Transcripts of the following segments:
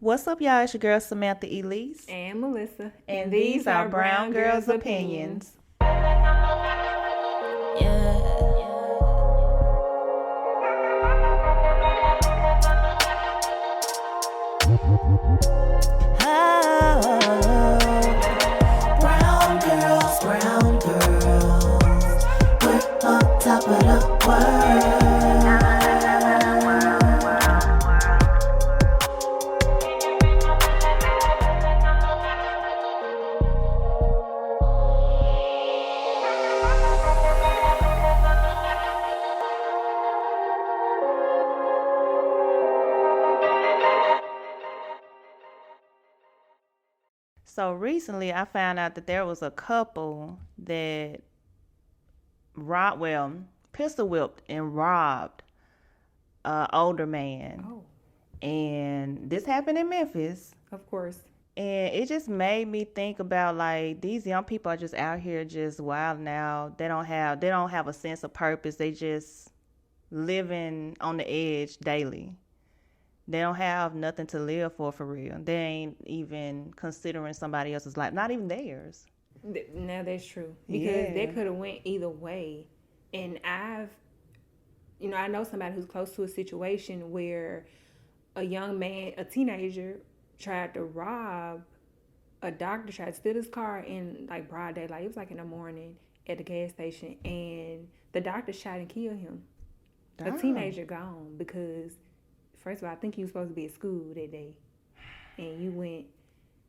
What's up, y'all? It's your girl Samantha Elise. And Melissa. And these are Brown Girls' Opinions. Brown girls, we're on top of the world. So recently, I found out that there was a couple that pistol whipped and robbed an older man. Oh, And this happened in Memphis. of course. And it just made me think about, like, these young people are just out here just wild now. They don't have a sense of purpose. They just living on the edge daily. They don't have nothing to live for real. They ain't even considering somebody else's life, not even theirs. Now that's true. Because they Yeah. could have went either way. And I know somebody who's close to a situation where a young man, a teenager, tried to rob a doctor, tried to steal his car in like broad daylight. It was like in the morning at the gas station. And the doctor shot and killed him. A Damn. teenager gone because, first of all, I think he was supposed to be at school that day. And you went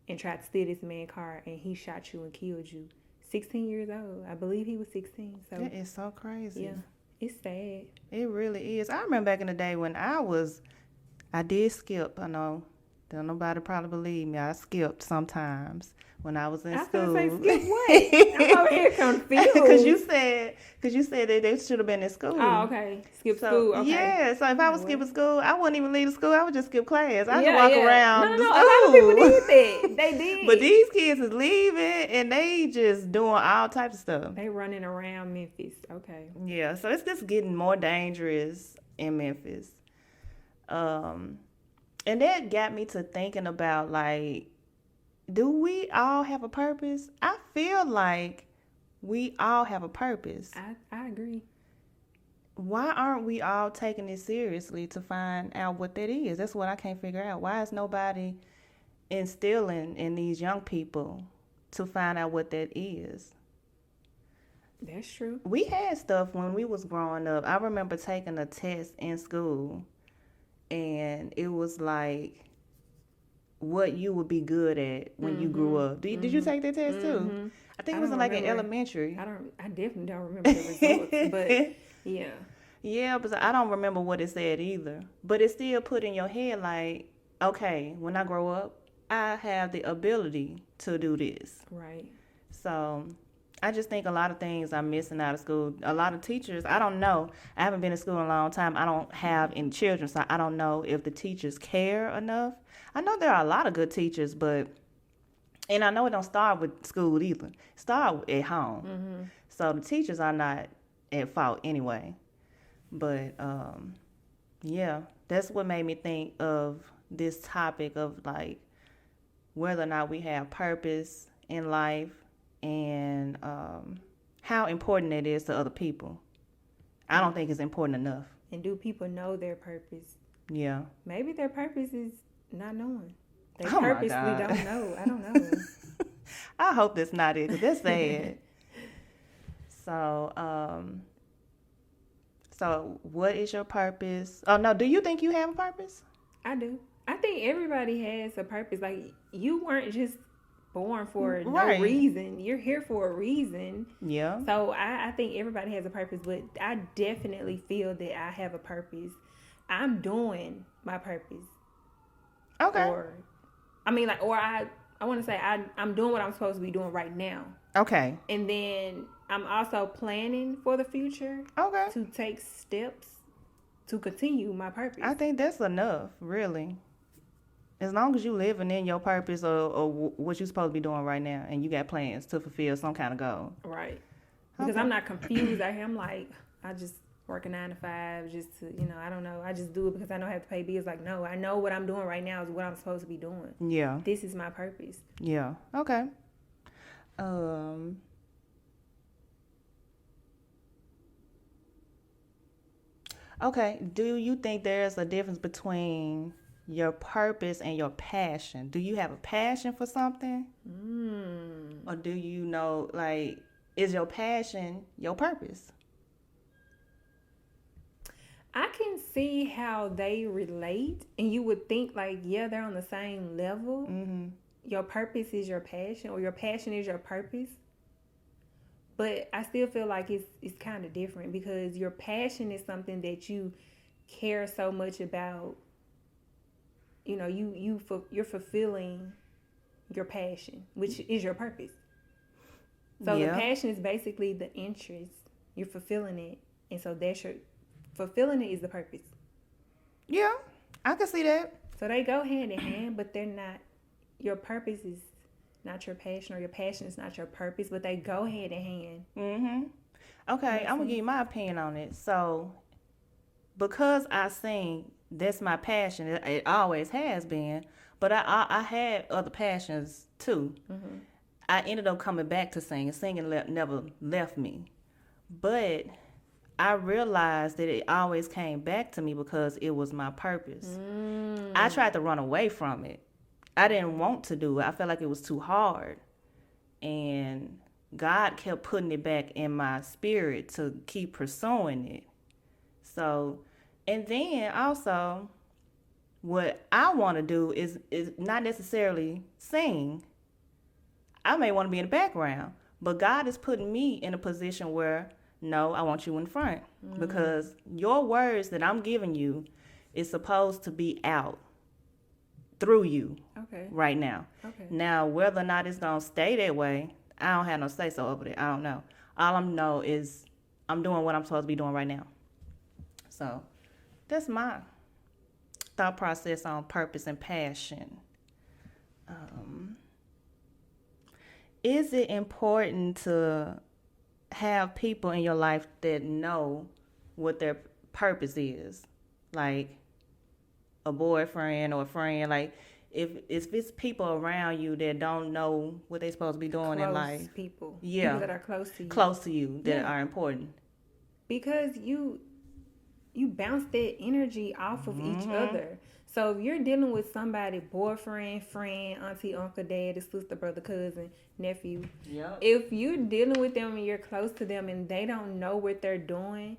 and tried to steal this man's car and he shot you and killed you. 16 years old. I believe he was 16. So That is so crazy. yeah, it's sad. It really is. I remember back in the day when I did skip. I know, don't nobody probably believe me. I skipped sometimes when I was in I school. was gonna say, skip what? I'm over here confused. Because you said that they should have been in school. Oh, okay. Skip So, school. Okay. yeah, so if I was What? skipping school, I wouldn't even leave the school. I would just skip class. I Yeah, just walk yeah. around No, the a school. lot of people did that. They did. But these kids is leaving and they just doing all types of stuff. They running around Memphis. Okay. Yeah, so it's just getting more dangerous in Memphis. And that got me to thinking about, like, do we all have a purpose? I feel like we all have a purpose. I agree. Why aren't we all taking it seriously to find out what that is? That's what I can't figure out. Why is nobody instilling in these young people to find out what that is? That's true. We had stuff when we was growing up. I remember taking a test in school, and it was like what you would be good at when you grew up. Did you take that test too? I think it was don't like in remember. elementary. I definitely don't remember the results, but yeah. Yeah, but I don't remember what it said either. But it still put in your head like, okay, when I grow up, I have the ability to do this. Right. So I just think a lot of things I'm missing out of school. A lot of teachers, I don't know. I haven't been in school in a long time. I don't have any children, so I don't know if the teachers care enough. I know there are a lot of good teachers, and I know it don't start with school either. It start at home. So the teachers are not at fault anyway. But yeah, that's what made me think of this topic of, like, whether or not we have purpose in life and how important it is to other people. I don't think it's important enough. And do people know their purpose? Yeah. Maybe their purpose is not knowing. They Oh my purposely God. don't know. I don't know. I hope that's not it, 'cause that's sad. So what is your purpose? Oh, no, do you think you have a purpose? I do. I think everybody has a purpose. Like, you weren't just born for Right. no reason. You're here for a reason. Yeah. So I think everybody has a purpose, but I definitely feel that I have a purpose. I'm doing my purpose. Okay. Or I want to say I'm doing what I'm supposed to be doing right now. Okay. And then I'm also planning for the future Okay. to take steps to continue my purpose. I think that's enough, really. As long as you living in your purpose or what you're supposed to be doing right now, and you got plans to fulfill some kind of goal. Right. Because Okay. I'm not confused out here. I'm like, I just work a 9 to 5 just to, I don't know. I just do it because I know I have to pay bills. Like, no, I know what I'm doing right now is what I'm supposed to be doing. Yeah. This is my purpose. Yeah. Okay. Okay. Do you think there's a difference between your purpose and your passion? Do you have a passion for something? Or do you know, like, is your passion your purpose? I can see how they relate, and you would think like, yeah, they're on the same level. Your purpose is your passion, or your passion is your purpose. But I still feel like it's kind of different, because your passion is something that you care so much about. You're fulfilling your passion, which is your purpose. So the passion is basically the interest. You're fulfilling it, and so that's your fulfilling it is the purpose. Yeah, I can see that. So they go hand in hand, but they're not. Your purpose is not your passion, or your passion is not your purpose, but they go hand in hand. Okay, I'm gonna give you my opinion on it. So, because I sing, that's my passion. It always has been. But I had other passions too. I ended up coming back to singing. Singing never left me. But I realized that it always came back to me because it was my purpose. I tried to run away from it. I didn't want to do it. I felt like it was too hard. And God kept putting it back in my spirit to keep pursuing it. So, and then also, what I want to do is not necessarily sing. I may want to be in the background, but God is putting me in a position where, no, I want you in front, because your words that I'm giving you is supposed to be out through you right now. Now, whether or not it's going to stay that way, I don't have no say-so over it. I don't know. All I know is I'm doing what I'm supposed to be doing right now. So that's my thought process on purpose and passion. Is it important to have people in your life that know what their purpose is? Like a boyfriend or a friend, like if it's people around you that don't know what they're supposed to be doing in life. People People that are close to you. That are important. Because you bounce that energy off of each other. So if you're dealing with somebody, boyfriend, friend, auntie, uncle, dad, sister, brother, cousin, nephew. If you're dealing with them and you're close to them and they don't know what they're doing,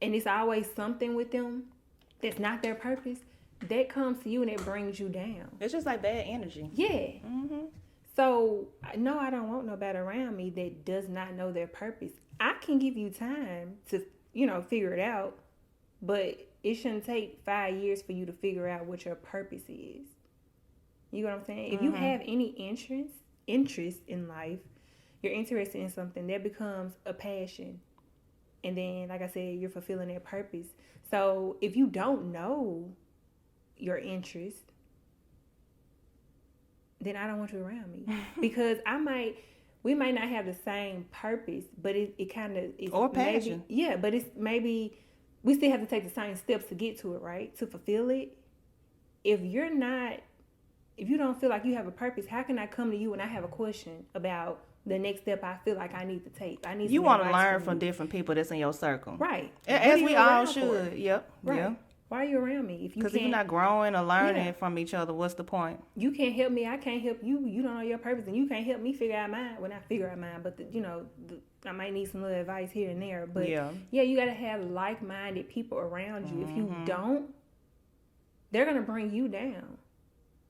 and it's always something with them that's not their purpose, that comes to you and it brings you down. It's just like bad energy. Yeah. So, no, I don't want nobody around me that does not know their purpose. I can give you time to, figure it out, but it shouldn't take 5 years for you to figure out what your purpose is. You know what I'm saying? If you have any interest in life, you're interested in something, that becomes a passion. And then, like I said, you're fulfilling that purpose. So if you don't know your interest, then I don't want you around me. Because we might not have the same purpose, but it kind of is. Or passion. Maybe, but it's maybe we still have to take the same steps to get to it, right? To fulfill it. If you don't feel like you have a purpose, how can I come to you when I have a question about the next step I feel like I need to take? You want to learn from different people that's in your circle. Right. As we all should. Yep. Right. Yeah. Why are you around me? Because if you're not growing or learning from each other, what's the point? You can't help me. I can't help you. You don't know your purpose, and you can't help me figure out mine. Well, not figure out mine, but I might need some little advice here and there. But you got to have like-minded people around you. If you don't, they're gonna bring you down.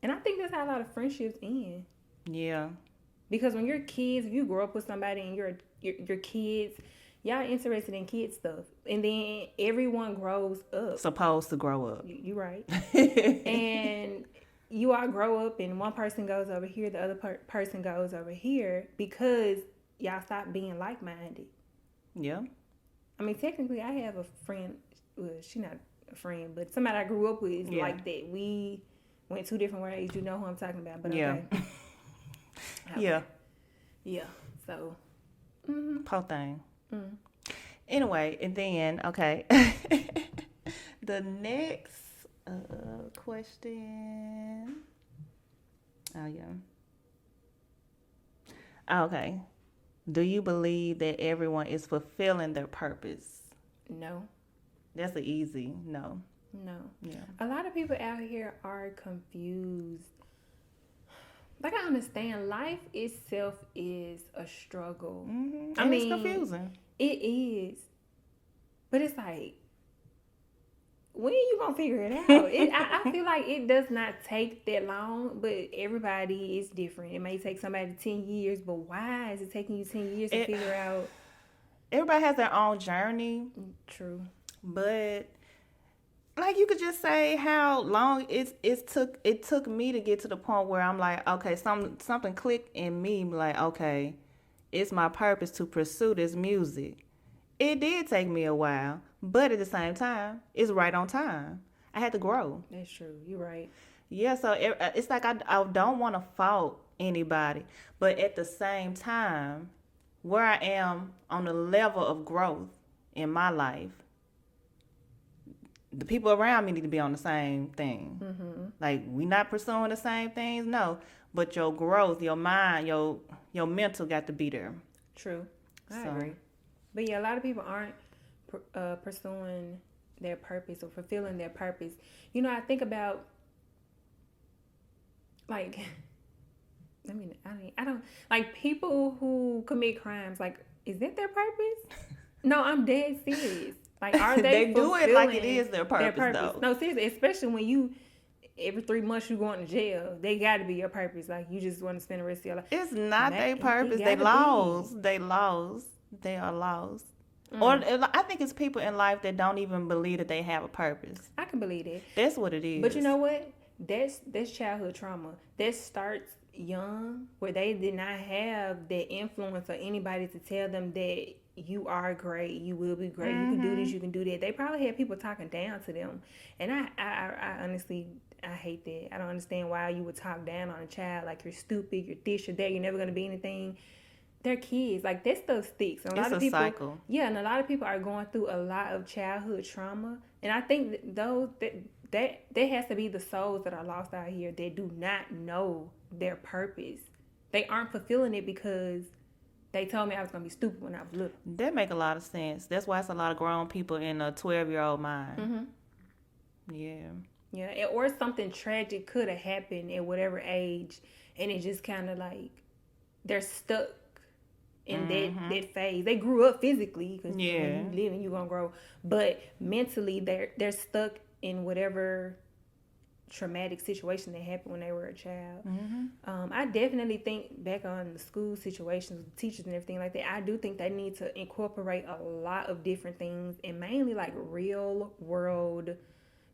And I think that's how a lot of friendships end. Yeah. Because when you're kids, if you grow up with somebody and your kids, y'all interested in kid stuff. And then everyone grows up. Supposed to grow up. You're right. And you all grow up and one person goes over here, the other person goes over here because y'all stop being like-minded. Yeah. I mean, technically, I have a friend. Well, she's not a friend, but somebody I grew up with is like that. We went 2 different ways. You know who I'm talking about, but okay. Yeah. Yeah. So. Poor thing. Anyway, and then okay, the next question. Oh yeah. Okay. Do you believe that everyone is fulfilling their purpose? No. That's an easy no. No. Yeah. A lot of people out here are confused. Like, I understand life itself is a struggle. Mm-hmm. I mean, it's confusing. It is. But it's like, when you gonna figure it out? I feel like it does not take that long, but everybody is different. It may take somebody 10 years, but why is it taking you 10 years to figure out? Everybody has their own journey. True. But like, you could just say how long it took me to get to the point where I'm like, okay, something clicked in me, like, okay, it's my purpose to pursue this music. It did take me a while, but at the same time, it's right on time. I had to grow. That's true. You're right. Yeah, so it's like I don't want to fault anybody, but at the same time, where I am on the level of growth in my life, the people around me need to be on the same thing. Mm-hmm. Like, we not pursuing the same things, no, but your growth, your mind, your mental got to be there. True. I agree. But yeah, a lot of people aren't pursuing their purpose or fulfilling their purpose. You know, I think about, like, I don't like people who commit crimes. Like, is that their purpose? No, I'm dead serious. Like, are they do it like it is their purpose, though. No, seriously, especially when you, every 3 months you going to jail, they got to be your purpose. Like, you just want to spend the rest of your life. It's not their purpose. They laws. They laws. They are laws. Or I think it's people in life that don't even believe that they have a purpose. I can believe that. That's what it is. But you know what? That's childhood trauma. That starts young, where they did not have that influence or anybody to tell them that you are great, you will be great, you can do this, you can do that. They probably had people talking down to them. And I honestly, I hate that. I don't understand why you would talk down on a child like you're stupid, you're this, you're that, you're never going to be anything. They're kids. Like, that stuff sticks. And a lot of people, cycle. Yeah, and a lot of people are going through a lot of childhood trauma. And I think that has to be the souls that are lost out here that do not know their purpose. They aren't fulfilling it because they told me I was going to be stupid when I was little. That make a lot of sense. That's why it's a lot of grown people in a 12-year-old mind. Mm-hmm. Yeah. Yeah, or something tragic could have happened at whatever age, and it just kind of like they're stuck in that phase. They grew up physically because when you live and you're going to grow. But mentally, they're stuck in whatever traumatic situation that happened when they were a child. Mm-hmm. I definitely think back on the school situations with teachers and everything like that. I do think they need to incorporate a lot of different things, and mainly like real world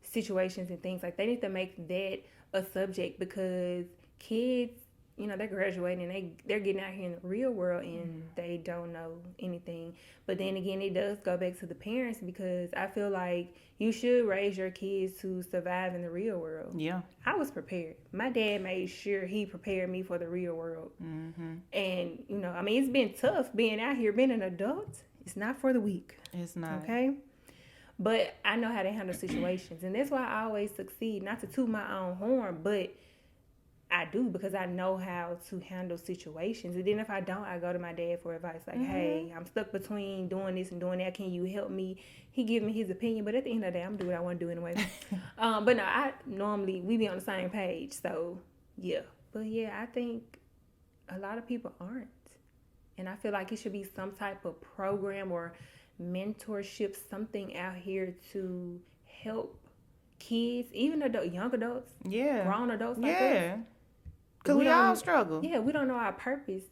situations and things. Like, they need to make that a subject because kids, you know, they're graduating and they're getting out here in the real world and they don't know anything. But then again, it does go back to the parents, because I feel like you should raise your kids to survive in the real world. Yeah. I was prepared. My dad made sure he prepared me for the real world. Mm-hmm. And, you know, I mean, it's been tough being out here, being an adult. It's not for the weak. It's not. Okay? But I know how to handle situations. And that's why I always succeed. Not to toot my own horn, but I do, because I know how to handle situations. And then if I don't, I go to my dad for advice. Like, hey, I'm stuck between doing this and doing that. Can you help me? He give me his opinion. But at the end of the day, I'm doing what I want to do anyway. But no, we be on the same page. So, yeah. But, yeah, I think a lot of people aren't. And I feel like it should be some type of program or mentorship, something out here to help kids, even young adults, grown adults like us. Because we all struggle. Yeah, we don't know our purpose.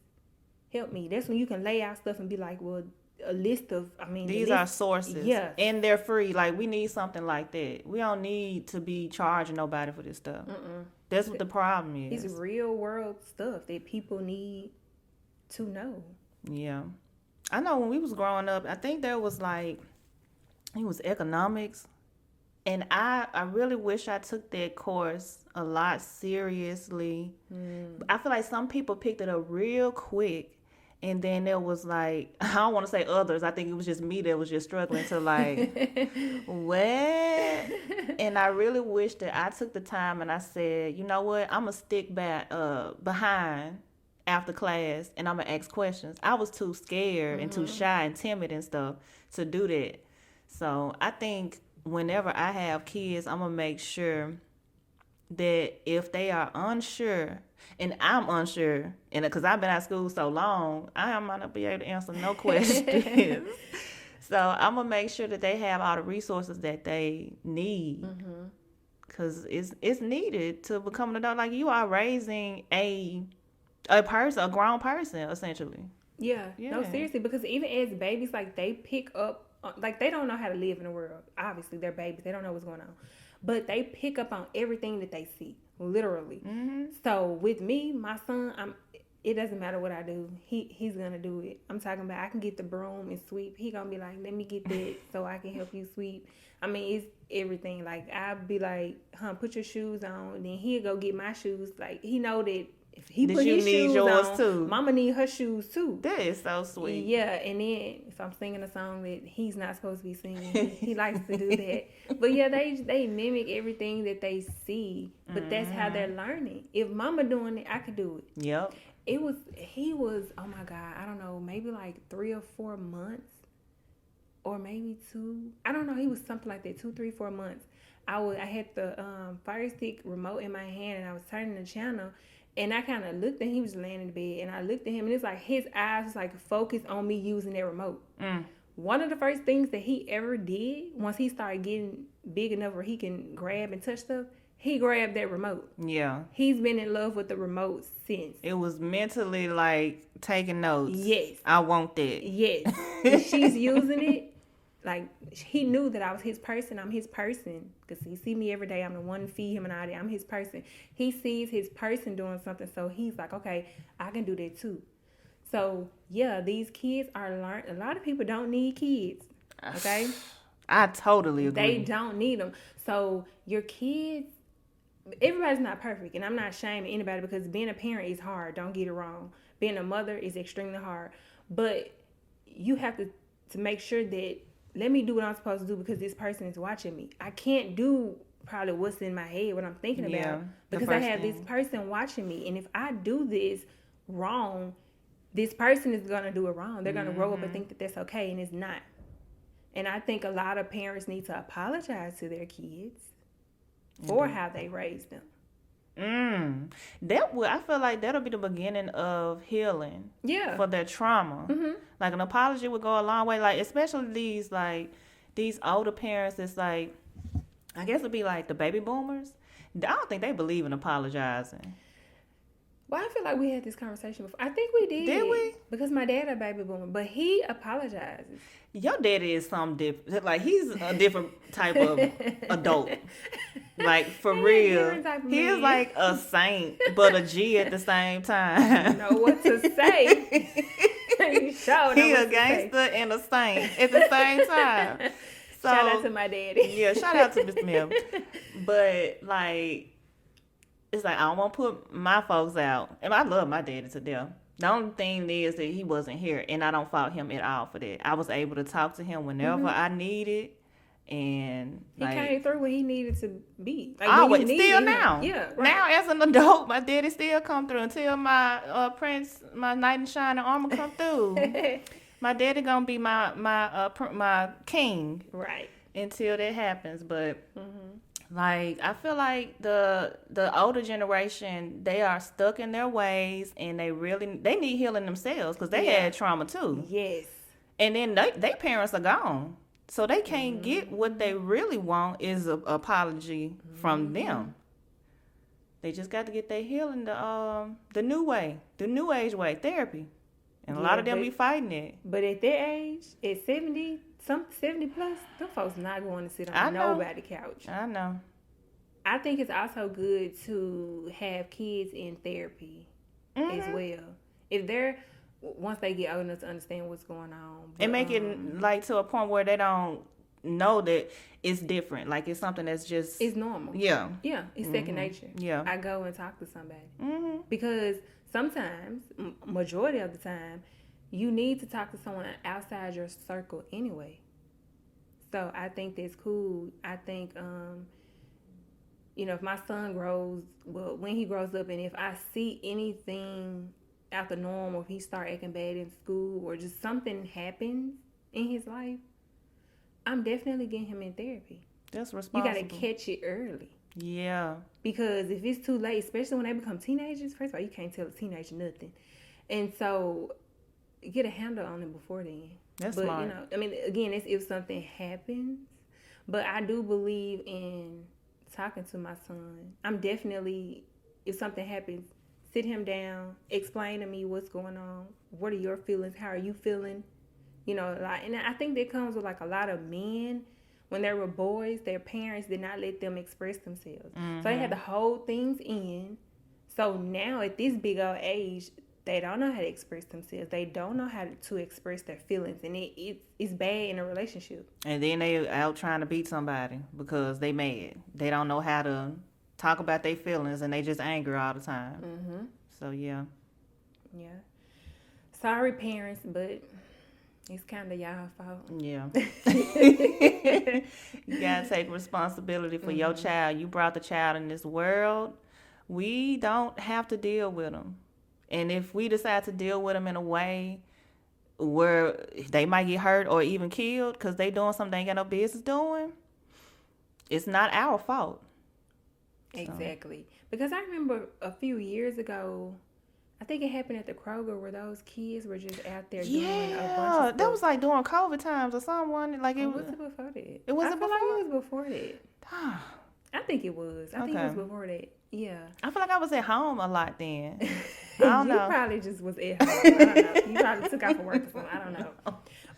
Help me. That's when you can lay out stuff and be like, well, a list of, these are sources. Yeah. And they're free. Like, we need something like that. We don't need to be charging nobody for this stuff. That's what the problem is. It's real world stuff that people need to know. Yeah. I know when we was growing up, I think there was it was economics. And I really wish I took that course a lot seriously. I feel like some people picked it up real quick And then there was like, I don't want to say others. I think it was just me that was just struggling to like, what? And I really wish that I took the time and I said, you know what? I'm going to stick back behind after class and I'm going to ask questions. I was too scared and too shy and timid and stuff to do that. So I think whenever I have kids, I'm going to make sure that if they are unsure, and I'm unsure, and because I've been out of school so long, I might not be able to answer no questions. So I'm going to make sure that they have all the resources that they need. Because it's needed to become an adult. Like, you are raising a person, a grown person, essentially. Yeah. No, seriously, because even as babies, like, they pick up, like, they don't know how to live in the world. Obviously, they're babies. They don't know what's going on. But they pick up on everything that they see, literally. So with me, my son, it doesn't matter what I do. He's going to do it. I'm talking about I can get the broom and sweep. He going to be like, let me get that so I can help you sweep. I mean, it's everything. Like, I'll be like, put your shoes on. And then he'll go get my shoes. Like, he know that if he put his shoes on, too. Mama need her shoes too. That is so sweet. Yeah, and then if I'm singing a song that he's not supposed to be singing, he likes to do that. But yeah, they mimic everything that they see, but that's how they're learning. If Mama doing it, I could do it. Yep. He was, oh my God, I don't know, maybe like 3 or 4 months, or maybe 2. I don't know. He was something like that, 2, 3, 4 months. I had the Fire Stick remote in my hand, and I was turning the channel. And I kind of looked and he was laying in the bed, and I looked at him, and it's like his eyes was like focused on me using that remote. One of the first things that he ever did, once he started getting big enough where he can grab and touch stuff, he grabbed that remote. Yeah. He's been in love with the remote since. It was mentally like taking notes. Yes. I want that. Yes. And she's using it. Like, he knew that I was his person. I'm his person. Because he see me every day. I'm the one to feed him and all that. I'm his person. He sees his person doing something. So he's like, okay, I can do that too. So, yeah, these kids are learning. A lot of people don't need kids. Okay? I totally agree. They don't need them. So, your kids, everybody's not perfect. And I'm not shaming anybody, because being a parent is hard. Don't get it wrong. Being a mother is extremely hard. But you have to make sure that, let me do what I'm supposed to do because this person is watching me. I can't do probably what's in my head, what I'm thinking about, because I have this person watching me. And if I do this wrong, this person is going to do it wrong. They're going to grow up and think that that's okay, and it's not. And I think a lot of parents need to apologize to their kids for how they raised them. I feel like that'll be the beginning of healing. Yeah. For their trauma. Like, an apology would go a long way. Like, especially these older parents. It's like, I guess it'd be like the baby boomers. I don't think they believe in apologizing. Well, I feel like we had this conversation before. I think we did. Did we? Because my dad a baby boomer, but he apologizes. Your daddy is something different. Like, he's a different type of adult. Like, for real. He is like a saint, but a G at the same time. Know what to say. He a gangster and a saint at the same time. So, shout out to my daddy. Yeah, shout out to Mr. Mill. But, like, it's like, I don't want to put my folks out. And I love my daddy to death. The only thing is that he wasn't here, and I don't fault him at all for that. I was able to talk to him whenever I needed, and he came through when he needed to be. Like, always, still now. Yeah, right. Now as an adult, my daddy still come through until my prince, my knight in shining armor come through. My daddy gonna be my king, right? Until that happens, but. Like, I feel like the older generation, they are stuck in their ways, and they need healing themselves, because they had trauma too. Yes. And then they parents are gone, so they can't get what they really want is an apology from them. They just got to get their healing the new way, the new age way, therapy, and a lot of them be fighting it. But at their age, at 70 plus, them folks not going to sit on nobody's couch. I know. I think it's also good to have kids in therapy as well. If they're, once they get old enough to understand what's going on. And make it like to a point where they don't know that it's different. Like, it's something that's just... It's normal. Yeah. Yeah, it's second nature. Yeah. I go and talk to somebody. Because sometimes, majority of the time, you need to talk to someone outside your circle anyway. So I think that's cool. I think, if my son when he grows up, and if I see anything out the norm, or if he start acting bad in school, or just something happens in his life, I'm definitely getting him in therapy. That's responsible. You got to catch it early. Yeah. Because if it's too late, especially when they become teenagers, first of all, you can't tell a teenager nothing. And so, get a handle on it before then. That's but, smart. Again, it's if something happens. But I do believe in talking to my son. I'm definitely, if something happens, sit him down, explain to me what's going on. What are your feelings? How are you feeling? And I think that comes with like a lot of men. When they were boys, their parents did not let them express themselves. Mm-hmm. So they had to hold things in. So now at this big old age, they don't know how to express themselves. They don't know how to express their feelings. And it's bad in a relationship. And then they out trying to beat somebody because they mad. They don't know how to talk about their feelings, and they just angry all the time. Mm-hmm. So, yeah. Yeah. Sorry, parents, but it's kind of y'all fault. Yeah. You got to take responsibility for your child. You brought the child in this world. We don't have to deal with them. And if we decide to deal with them in a way where they might get hurt or even killed because they doing something they ain't got no business doing, it's not our fault. Exactly. Because I remember a few years ago, I think it happened at the Kroger where those kids were just out there doing a bunch of stuff. That was like during COVID times or someone. Like was it before that? It wasn't before? Like it was before that. I think it was. I think it was before that. Yeah. I feel like I was at home a lot then. I don't know. You probably just was at home. I don't know. You probably took off from work or something. I don't know.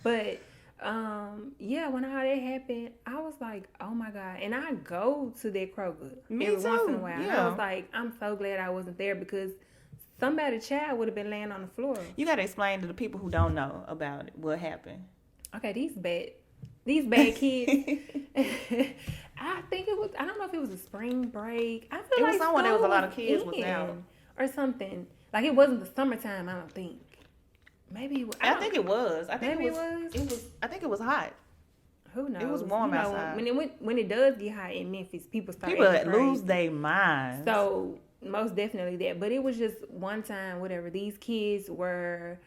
But, when all that happened, I was like, oh my God. And I go to that Kroger every once in a while. Yeah. And I was like, I'm so glad I wasn't there because somebody's child would have been laying on the floor. You got to explain to the people who don't know about it what happened. Okay, these bad kids. I think I don't know if it was a spring break. I feel like was someone there was a lot of kids was out. Or something. Like it wasn't the summertime, I don't think. Maybe it was. I think it was. I think maybe it was. I think it was hot. Who knows? It was warm outside. When it does get hot in Memphis, people lose their minds. So most definitely that. But it was just one time, whatever. These kids were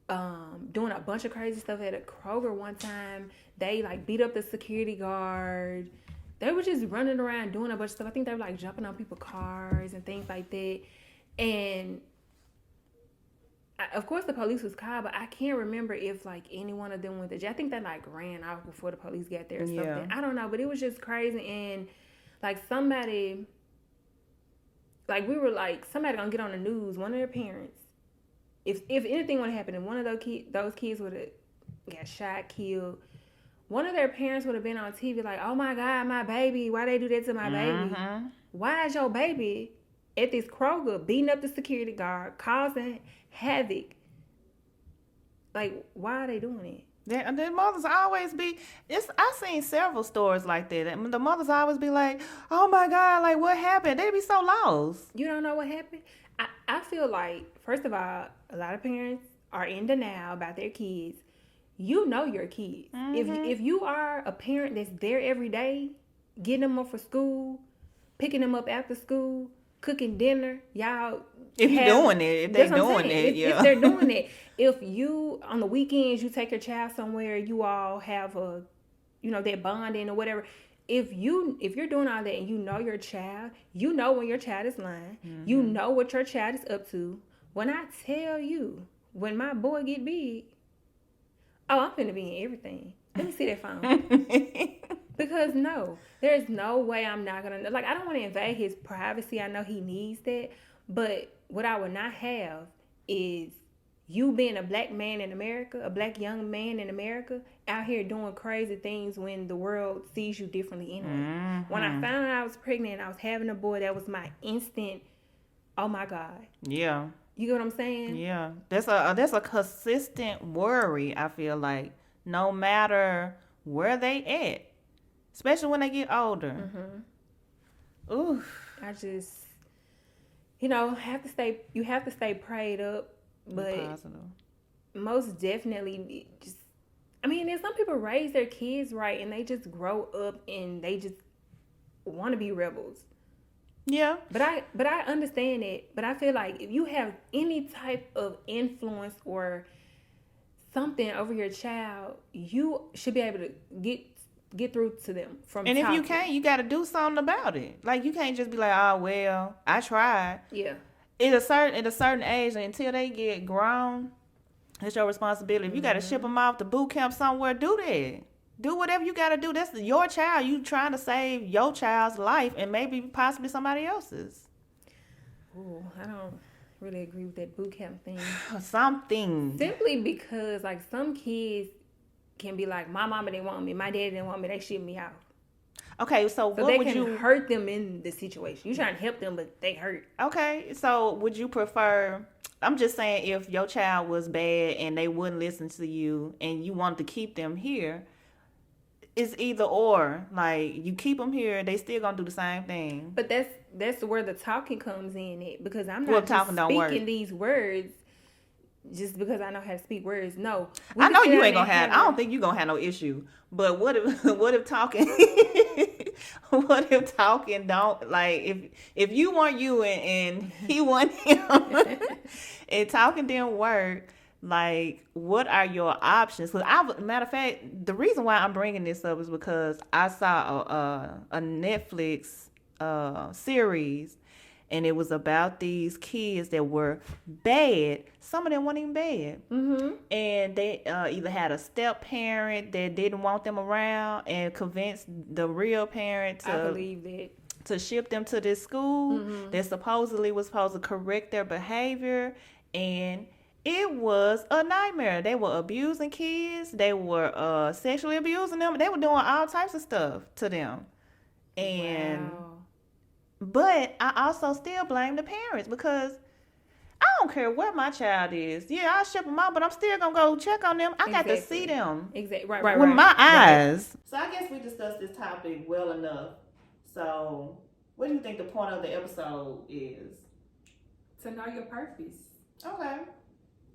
doing a bunch of crazy stuff at a Kroger one time. They like beat up the security guard. They were just running around doing a bunch of stuff. I think they were like jumping on people's cars and things like that. And of course the police was called, but I can't remember if like any one of them went to jail. I think they like ran off before the police got there or something. Yeah. I don't know, but it was just crazy. And like somebody gonna get on the news. One of their parents, if anything would have happened, and one of those kids would have got shot, killed. One of their parents would have been on TV like, oh my God, my baby, why they do that to my baby? Why is your baby at this Kroger beating up the security guard, causing havoc? Like, why are they doing it? The mothers always be, I've seen several stories like that. The mothers always be like, oh my God, like what happened? They be so lost. You don't know what happened? I feel like, first of all, a lot of parents are in denial about their kids. You know your kids. If you are a parent that's there every day, getting them up for school, picking them up after school, cooking dinner, y'all. If they're doing it, yeah. If they're doing it, if you on the weekends you take your child somewhere, you all have that bonding or whatever. If you're doing all that and you know your child, you know when your child is lying, you know what your child is up to. When I tell you, when my boy get big. Oh, I'm finna be in everything. Let me see that phone. Because no, there's no way I'm not gonna, like, I don't want to invade his privacy. I know he needs that. But what I would not have is you being a black man in America, a black young man in America, out here doing crazy things when the world sees you differently anyway. When I found out I was pregnant and I was having a boy, that was my instant, oh my God. Yeah. You get what I'm saying? Yeah. That's a consistent worry, I feel like, no matter where they at, especially when they get older. Ooh. I just, you have to stay prayed up, but positive. most definitely. Just, I mean, there's some people raise their kids right, and they just grow up and they just want to be rebels. Yeah. But I understand it. But I feel like if you have any type of influence or something over your child, you should be able to get through to them from. And talking. if you can't, you got to do something about it. Like, you can't just be like, oh well, I tried. Yeah. At a certain age, until they get grown, it's your responsibility. If you got to ship them off to boot camp somewhere, do that. Do whatever you got to do. That's your child. You trying to save your child's life and maybe possibly somebody else's. Ooh, I don't really agree with that boot camp thing. Something. Simply because, like, some kids can be like, my mama didn't want me, my daddy didn't want me, they shipped me out. Okay, so So what they would can you hurt them in the situation. You trying to help them, but they hurt. Okay, so would you prefer? I'm just saying, if your child was bad and they wouldn't listen to you, and you wanted to keep them here, it's either or. Like, you keep them here, they still gonna do the same thing. But that's where the talking comes in it, because I'm Well, not talking just don't speaking work. these words just because I know how to speak words. No, I know you ain't gonna gonna have. I don't think you gonna have no issue. But what if talking? What if talking don't, like, if you want you and he want him, and talking didn't work? Like, what are your options? Because matter of fact, the reason why I'm bringing this up is because I saw a Netflix series, and it was about these kids that were bad. Some of them weren't even bad. Mm-hmm. And they either had a step parent that didn't want them around and convinced the real parent I believe that. to ship them to this school that supposedly was supposed to correct their behavior. And it was a nightmare. They were abusing kids. They were sexually abusing them. They were doing all types of stuff to them. And Wow. but I also still blame the parents, because I don't care where my child is. Yeah, I'll ship them out, but I'm still going to go check on them. I got to see them Exactly. Right. with my Right. eyes. So I guess we discussed this topic well enough. So what do you think the point of the episode is? To know your purpose. Okay.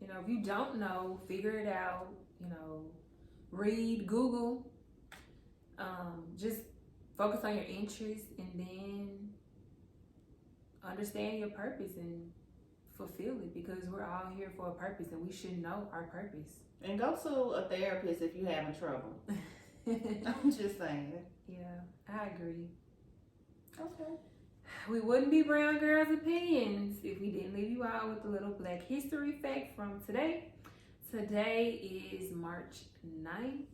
You know, if you don't know, figure it out. You know, read, Google. Just focus on your interests, and then understand your purpose and fulfill it, because we're all here for a purpose and we should know our purpose. And go to a therapist if you're having trouble. I'm just saying. Yeah, I agree. Okay. We wouldn't be Brown Girls Opinions if we didn't leave you out with a little Black History fact from today. Today is March 9th,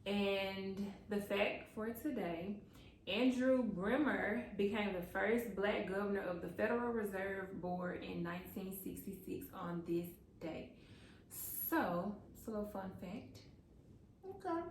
and the fact for today: Andrew Bremer became the first Black governor of the Federal Reserve Board in 1966 on this day. So, it's a little fun fact. Okay.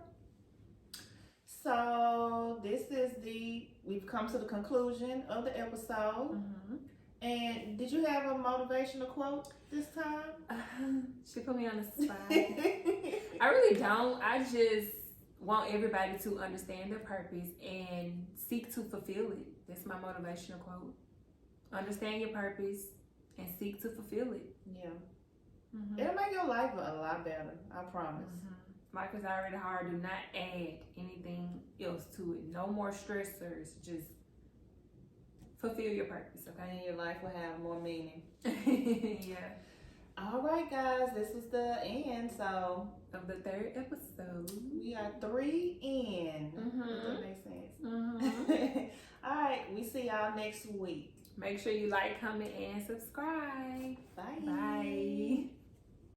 So we've come to the conclusion of the episode. Mm-hmm. And did you have a motivational quote this time? She put me on the spot. I really don't. I just want everybody to understand their purpose and seek to fulfill it. That's my motivational quote. Understand your purpose and seek to fulfill it. Yeah. Mm-hmm. It'll make your life a lot better, I promise. Mm-hmm. Life is already hard. Do not add anything else to it. No more stressors. Just fulfill your purpose, okay? And your life will have more meaning. Yeah. All right, guys, this was the end. So Of the third episode. we are 3 in. Mm-hmm. If that makes sense. Mm-hmm. All right, we see y'all next week. Make sure you like, comment, and subscribe. Bye.